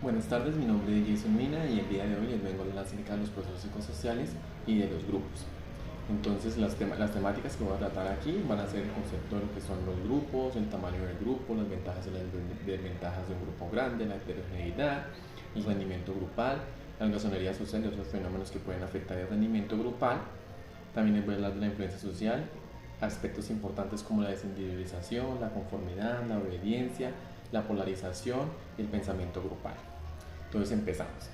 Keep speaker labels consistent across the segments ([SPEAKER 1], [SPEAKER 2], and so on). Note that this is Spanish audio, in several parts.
[SPEAKER 1] Buenas tardes, mi nombre es Jason Mina y el día de hoy les vengo a hablar acerca de los procesos psicosociales y de los grupos. Entonces, las temáticas que voy a tratar aquí van a ser el concepto de lo que son los grupos, el tamaño del grupo, las ventajas y las desventajas de un grupo grande, la heterogeneidad, el rendimiento grupal, la algozonería social y otros fenómenos que pueden afectar el rendimiento grupal. También les voy a hablar de la influencia social, aspectos importantes como la desindividualización, la conformidad, la obediencia, la polarización y el pensamiento grupal. Entonces empezamos.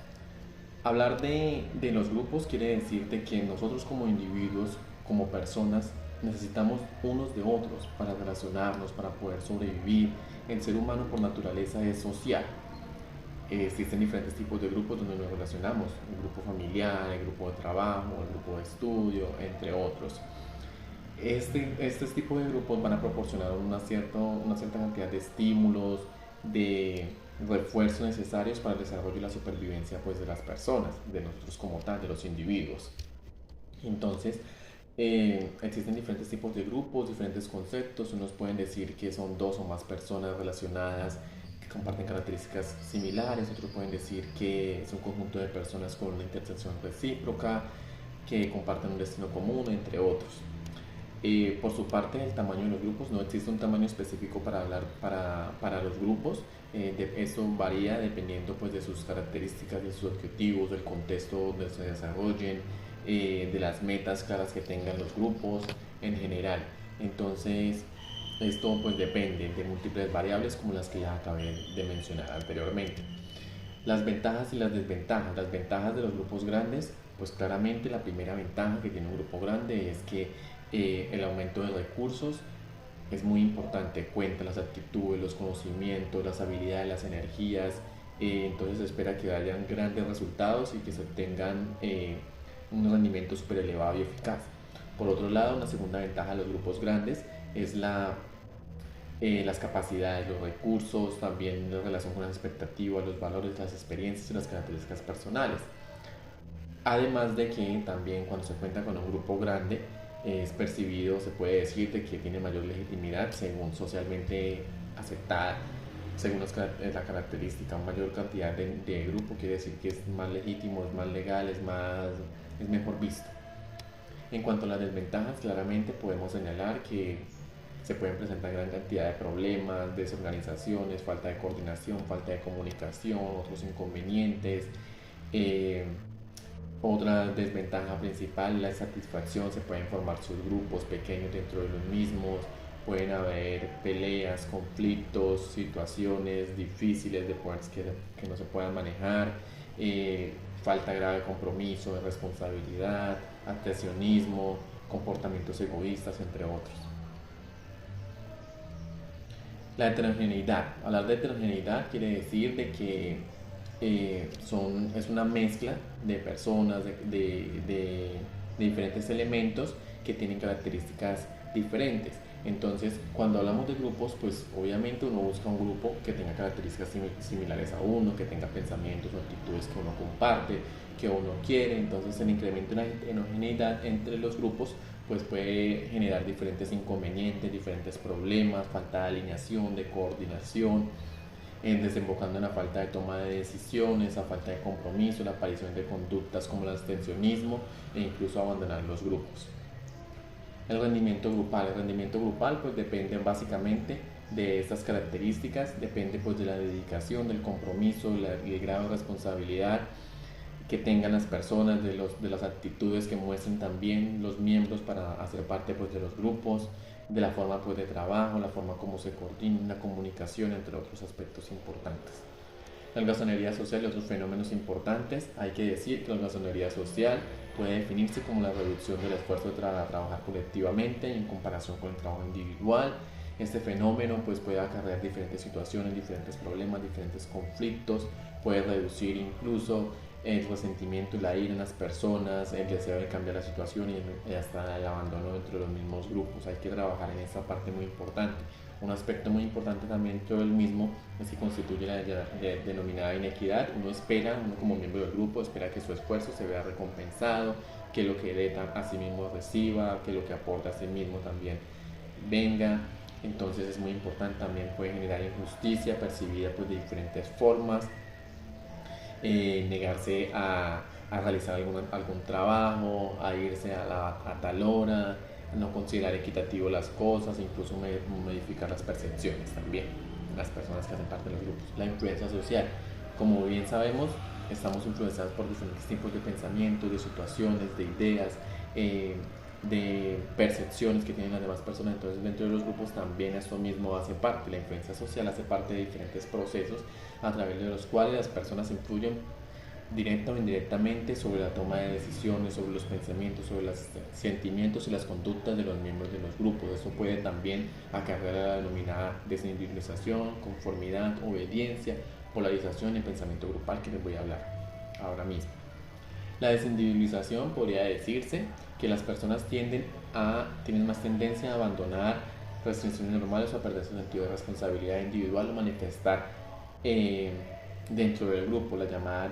[SPEAKER 1] Hablar de los grupos quiere decirte que nosotros como individuos, como personas, necesitamos unos de otros para relacionarnos, para poder sobrevivir. El ser humano por naturaleza es social. Existen diferentes tipos de grupos donde nos relacionamos, el grupo familiar, el grupo de trabajo, el grupo de estudio, entre otros. Este tipo de grupos van a proporcionar una cierta cantidad de estímulos, de refuerzos necesarios para el desarrollo y la supervivencia pues, de las personas, de nosotros como tal, de los individuos. Entonces, existen diferentes tipos de grupos, diferentes conceptos. Unos pueden decir que son dos o más personas relacionadas que comparten características similares, otros pueden decir que es un conjunto de personas con una intersección recíproca, que comparten un destino común, entre otros. Por su parte, el tamaño de los grupos, no existe un tamaño específico para los grupos. Eso varía dependiendo pues, de sus características, de sus objetivos, del contexto donde se desarrollen, de las metas claras que tengan los grupos en general. Entonces, esto pues depende de múltiples variables como las que ya acabé de mencionar anteriormente. Las ventajas y las desventajas. Las ventajas de los grupos grandes, pues claramente la primera ventaja que tiene un grupo grande es que el aumento de recursos es muy importante, cuenta las actitudes, los conocimientos, las habilidades, las energías, entonces se espera que hayan grandes resultados y que se obtengan un rendimiento súper elevado y eficaz. Por otro lado, una segunda ventaja de los grupos grandes es las capacidades, los recursos, también la relación con las expectativas, los valores, las experiencias y las características personales. Además de que también cuando se cuenta con un grupo grande es percibido, se puede decir de que tiene mayor legitimidad según socialmente aceptada, según la característica, mayor cantidad de grupo quiere decir que es más legítimo, es más legal, es mejor visto. En cuanto a las desventajas, claramente podemos señalar que se pueden presentar gran cantidad de problemas, desorganizaciones, falta de coordinación, falta de comunicación, otros inconvenientes. Eh, Otra desventaja principal es la satisfacción, se pueden formar subgrupos pequeños dentro de los mismos, pueden haber peleas, conflictos, situaciones difíciles de poder que no se puedan manejar, falta grave de compromiso, de responsabilidad, atencionismo, comportamientos egoístas, entre otros. La heterogeneidad. Hablar de heterogeneidad quiere decir de que es una mezcla de personas, de diferentes elementos que tienen características diferentes. Entonces, cuando hablamos de grupos, pues obviamente uno busca un grupo que tenga características similares a uno, que tenga pensamientos o actitudes que uno comparte, que uno quiere. Entonces, el incremento en la heterogeneidad entre los grupos pues puede generar diferentes inconvenientes, diferentes problemas, falta de alineación, de coordinación, desembocando en la falta de toma de decisiones, la falta de compromiso, la aparición de conductas como el abstencionismo e incluso abandonar los grupos. El rendimiento grupal pues depende básicamente de estas características, depende pues de la dedicación, del compromiso, del grado de responsabilidad que tengan las personas, de las actitudes que muestren también los miembros para hacer parte pues, de los grupos, de la forma pues, de trabajo, la forma como se coordina, la comunicación, entre otros aspectos importantes. La holgazanería social y otros fenómenos importantes. Hay que decir que la holgazanería social puede definirse como la reducción del esfuerzo de trabajar colectivamente en comparación con el trabajo individual. Este fenómeno pues, puede acarrear diferentes situaciones, diferentes problemas, diferentes conflictos, puede reducir incluso el resentimiento y la ira en las personas, el deseo de cambiar la situación y hasta el abandono dentro de los mismos grupos. Hay que trabajar en esta parte muy importante. Un aspecto muy importante también dentro del mismo es que constituye la denominada inequidad. Uno como miembro del grupo espera que su esfuerzo se vea recompensado, que lo que dé a sí mismo reciba, que lo que aporta a sí mismo también venga. Entonces es muy importante, también puede generar injusticia percibida pues, de diferentes formas. negarse a realizar algún trabajo, a irse a tal hora, no considerar equitativo las cosas, incluso modificar las percepciones también, las personas que hacen parte de los grupos. La influencia social, como bien sabemos, estamos influenciados por diferentes tipos de pensamientos, de situaciones, de ideas, de percepciones que tienen las demás personas. Entonces, dentro de los grupos también esto mismo hace parte. La influencia social hace parte de diferentes procesos a través de los cuales las personas influyen directa o indirectamente sobre la toma de decisiones, sobre los pensamientos, sobre los sentimientos y las conductas de los miembros de los grupos. Eso puede también acarrear a la denominada desindividualización, conformidad, obediencia, polarización y pensamiento grupal, que les voy a hablar ahora mismo. La desindividualización podría decirse que las personas tienen más tendencia a abandonar restricciones normales o a perder su sentido de responsabilidad individual o manifestar dentro del grupo. La llamada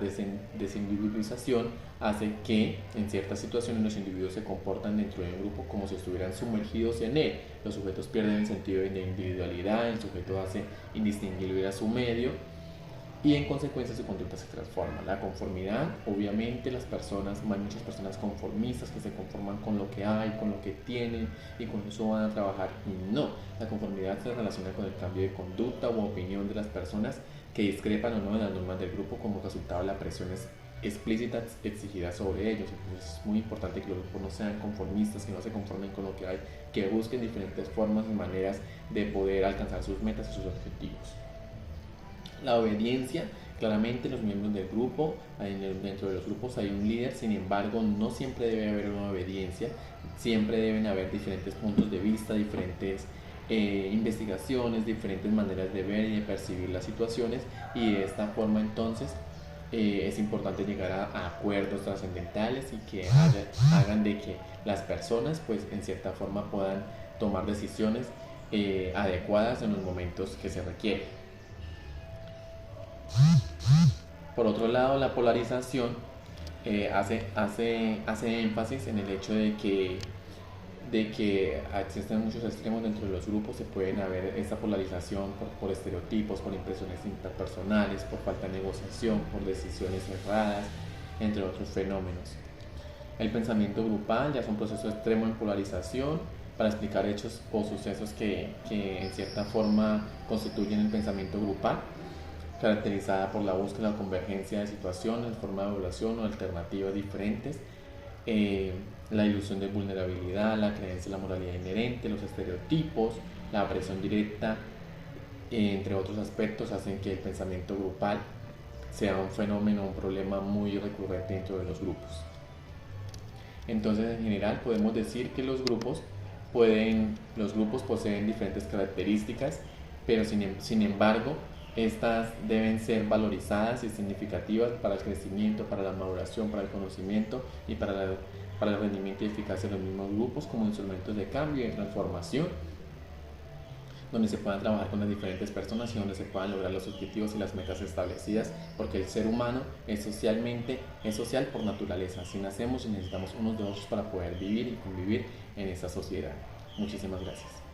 [SPEAKER 1] desindividualización hace que en ciertas situaciones los individuos se comportan dentro de un grupo como si estuvieran sumergidos en él. Los sujetos pierden el sentido de individualidad, el sujeto hace indistinguible a su medio y en consecuencia su conducta se transforma. La conformidad, obviamente hay muchas personas conformistas que se conforman con lo que hay, con lo que tienen y con eso van a trabajar, y no, la conformidad se relaciona con el cambio de conducta u opinión de las personas que discrepan o no de las normas del grupo como resultado de las presiones explícitas exigidas sobre ellos. Entonces es muy importante que los grupos no sean conformistas, que no se conformen con lo que hay, que busquen diferentes formas y maneras de poder alcanzar sus metas y sus objetivos. La obediencia, claramente los miembros del grupo, dentro de los grupos hay un líder, sin embargo no siempre debe haber una obediencia, siempre deben haber diferentes puntos de vista, diferentes investigaciones, diferentes maneras de ver y de percibir las situaciones, y de esta forma entonces es importante llegar a acuerdos trascendentales y que hagan de que las personas pues en cierta forma puedan tomar decisiones adecuadas en los momentos que se requieren. Por otro lado, la polarización hace énfasis en el hecho de que existen muchos extremos dentro de los grupos. Se pueden haber esta polarización por estereotipos, por impresiones interpersonales, por falta de negociación, por decisiones erradas, entre otros fenómenos. El pensamiento grupal ya es un proceso extremo en polarización para explicar hechos o sucesos que en cierta forma constituyen el pensamiento grupal, caracterizada por la búsqueda o convergencia de situaciones, forma de evaluación o alternativas diferentes, la ilusión de vulnerabilidad, la creencia en la moralidad inherente, los estereotipos, la presión directa, entre otros aspectos, hacen que el pensamiento grupal sea un fenómeno, un problema muy recurrente dentro de los grupos. Entonces, en general, podemos decir que los grupos poseen diferentes características, pero sin embargo, estas deben ser valorizadas y significativas para el crecimiento, para la maduración, para el conocimiento y para el rendimiento y eficacia de los mismos grupos como instrumentos de cambio y de transformación, donde se puedan trabajar con las diferentes personas y donde se puedan lograr los objetivos y las metas establecidas, porque el ser humano es social por naturaleza. Así nacemos y necesitamos unos de otros para poder vivir y convivir en esta sociedad. Muchísimas gracias.